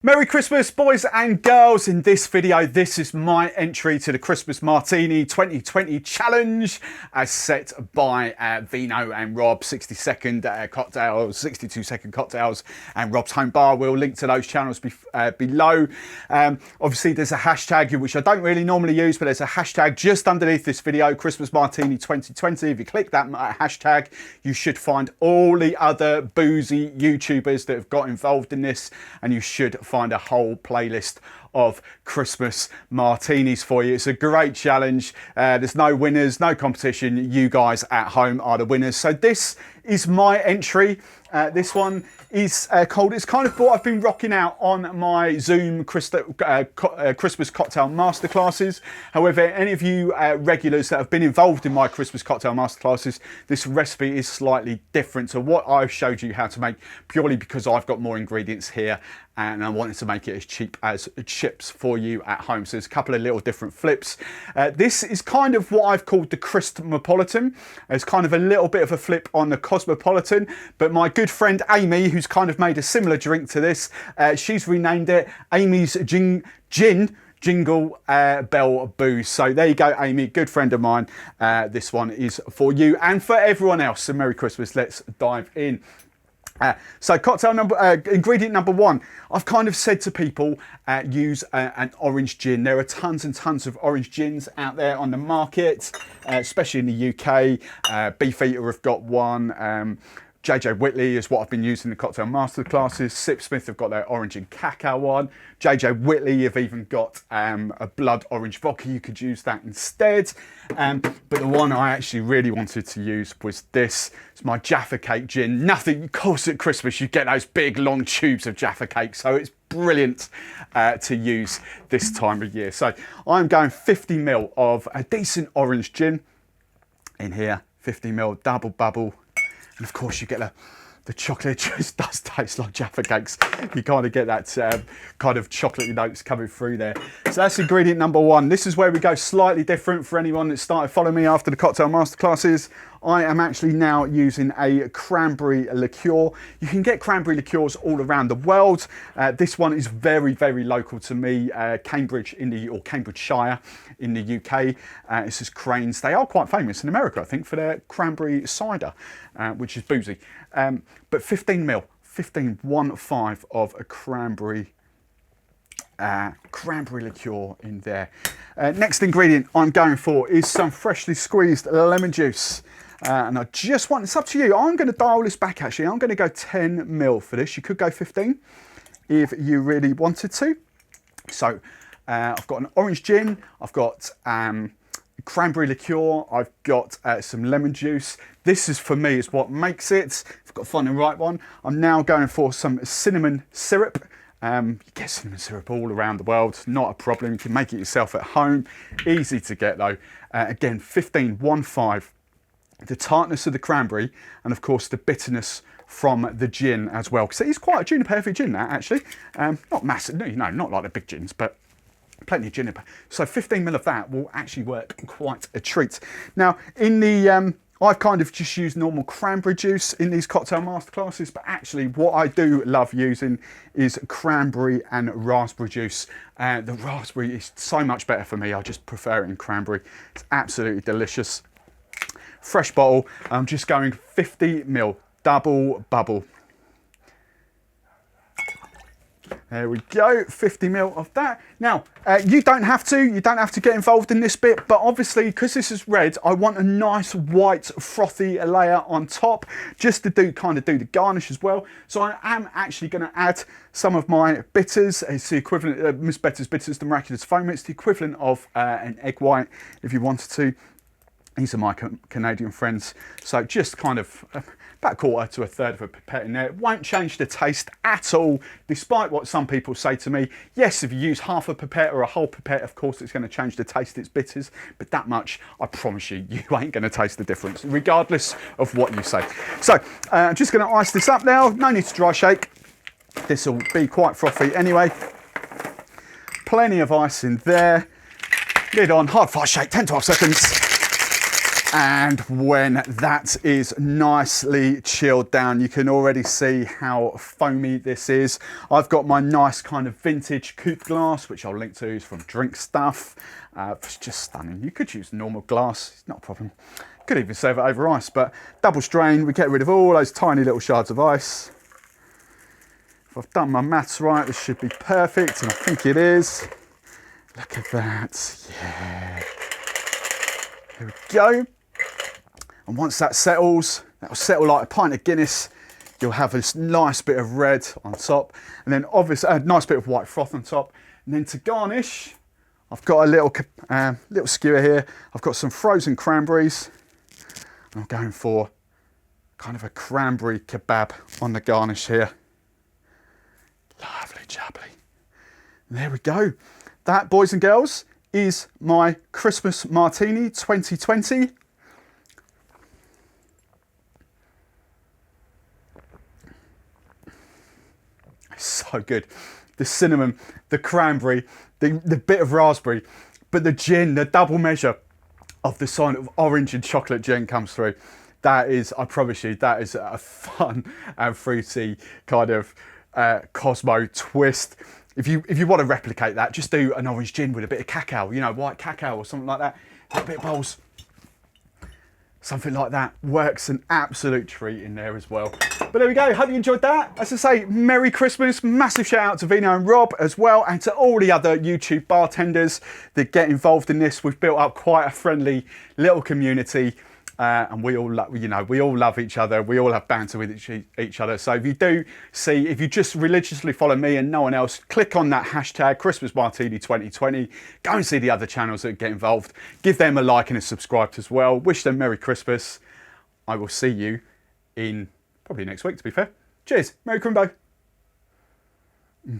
Merry Christmas, boys and girls. In this video, this is my entry to the Christmas Martini 2020 challenge as set by Vino and Rob, 60-second cocktails, 62-second cocktails, and Rob's Home Bar. We'll link to those channels below. Obviously, there's a hashtag, which I don't really normally use, but there's a hashtag just underneath this video, Christmas Martini 2020. If you click that hashtag, you should find all the other boozy YouTubers that have got involved in this, and you should find a whole playlist of Christmas martinis for you. It's a great challenge. There's no winners, no competition. You guys at home are the winners. So this is my entry. This one is called, it's kind of what I've been rocking out on my Zoom Christmas cocktail masterclasses. However, any of you regulars that have been involved in my Christmas cocktail masterclasses, this recipe is slightly different to what I've showed you how to make, purely because I've got more ingredients here and I wanted to make it as cheap as chips for you at home. So there's a couple of little different flips. This is kind of what I've called the Christmopolitan. It's kind of a little bit of a flip on the Cosmopolitan, but my good friend Amy, who's kind of made a similar drink to this, she's renamed it Amy's Gin Jingle Bell Booze. So there you go, Amy, good friend of mine. This one is for you and for everyone else. So Merry Christmas. Let's dive in. So ingredient number one, I've kind of said to people, use an orange gin. There are tons and tons of orange gins out there on the market, especially in the UK. Beefeater have got one. JJ Whitley is what I've been using in the cocktail masterclasses. Sipsmith have got their orange and cacao one. JJ Whitley have even got a blood orange vodka. You could use that instead. But the one I actually really wanted to use was this. It's my Jaffa Cake gin. Nothing, of course, at Christmas you get those big long tubes of Jaffa Cake, so it's brilliant to use this time of year. So I'm going 50ml of a decent orange gin in here. 50ml double bubble. And of course you get the chocolate. Just does taste like Jaffa Cakes. You kind of get that kind of chocolatey notes coming through there. So that's ingredient number one. This is where we go slightly different for anyone that started following me after the cocktail masterclasses. I am actually now using a cranberry liqueur. You can get cranberry liqueurs all around the world. This one is very, very local to me. Cambridge or Cambridgeshire in the UK. This is Crane's. They are quite famous in America, I think, for their cranberry cider, which is boozy. But 15ml, 15 of a cranberry liqueur in there. Next ingredient I'm going for is some freshly squeezed lemon juice. And I just want, it's up to you. I'm going to dial this back actually. I'm going to go 10ml for this. You could go 15 if you really wanted to. So I've got an orange gin. I've got cranberry liqueur. I've got some lemon juice. This is, for me, is what makes it. I've got to find the right one. I'm now going for some cinnamon syrup. You get cinnamon syrup all around the world, not a problem. You can make it yourself at home. Easy to get though. Again, 15. The tartness of the cranberry, and of course the bitterness from the gin as well. Because it is quite a juniper heavy gin, that actually. Not massive, no, not like the big gins, but plenty of juniper. So 15ml of that will actually work quite a treat. Now, in the I've kind of just used normal cranberry juice in these cocktail masterclasses, but actually what I do love using is cranberry and raspberry juice. The raspberry is so much better for me. I just prefer it in cranberry. It's absolutely delicious. Fresh bottle. I'm just going 50ml double bubble. There we go, 50ml of that. Now, you don't have to get involved in this bit, but obviously, because this is red, I want a nice white frothy layer on top, just to kind of do the garnish as well. So I am actually going to add some of my bitters. It's the equivalent of Miss Betty's Bitters, the Miraculous Foam. It's the equivalent of an egg white, if you wanted to. These are my Canadian friends. So just kind of about a quarter to a third of a pipette in there. It won't change the taste at all, despite what some people say to me. Yes, if you use half a pipette or a whole pipette, of course it's going to change the taste, it's bitters, but that much, I promise you, you ain't going to taste the difference, regardless of what you say. So I'm just going to ice this up now. No need to dry shake. This will be quite frothy anyway. Plenty of ice in there. Lid on, hard fire shake, 10-12 seconds. And when that is nicely chilled down, you can already see how foamy this is. I've got my nice kind of vintage coupe glass, which I'll link to, is from Drink Stuff. It's just stunning. You could use normal glass, it's not a problem. Could even serve it over ice, but double strain, we get rid of all those tiny little shards of ice. If I've done my maths right, this should be perfect, and I think it is. Look at that, yeah. Here we go. And once that settles, that'll settle like a pint of Guinness. You'll have this nice bit of red on top, and then obviously a nice bit of white froth on top. And then to garnish, I've got a little skewer here. I've got some frozen cranberries. I'm going for kind of a cranberry kebab on the garnish here. Lovely jubbly. And there we go. That, boys and girls, is my Christmas Martini 2020. So good. The cinnamon, the cranberry, the bit of raspberry, but the gin, the double measure of the sort of orange and chocolate gin comes through. That is, I promise you, that is a fun and fruity kind of Cosmo twist. If you want to replicate that, just do an orange gin with a bit of cacao, you know, white cacao or something like that. A bit of bowls. Something like that works an absolute treat in there as well. But there we go, hope you enjoyed that. As I say, Merry Christmas, massive shout out to Vino and Rob as well, and to all the other YouTube bartenders that get involved in this. We've built up quite a friendly little community, and we all love each other. We all have banter with each other. So if you just religiously follow me and no one else, click on that hashtag Christmas Martini 2020. Go and see the other channels that get involved. Give them a like and a subscribe as well. Wish them Merry Christmas. I will see you in probably next week, to be fair. Cheers. Merry Crimbo.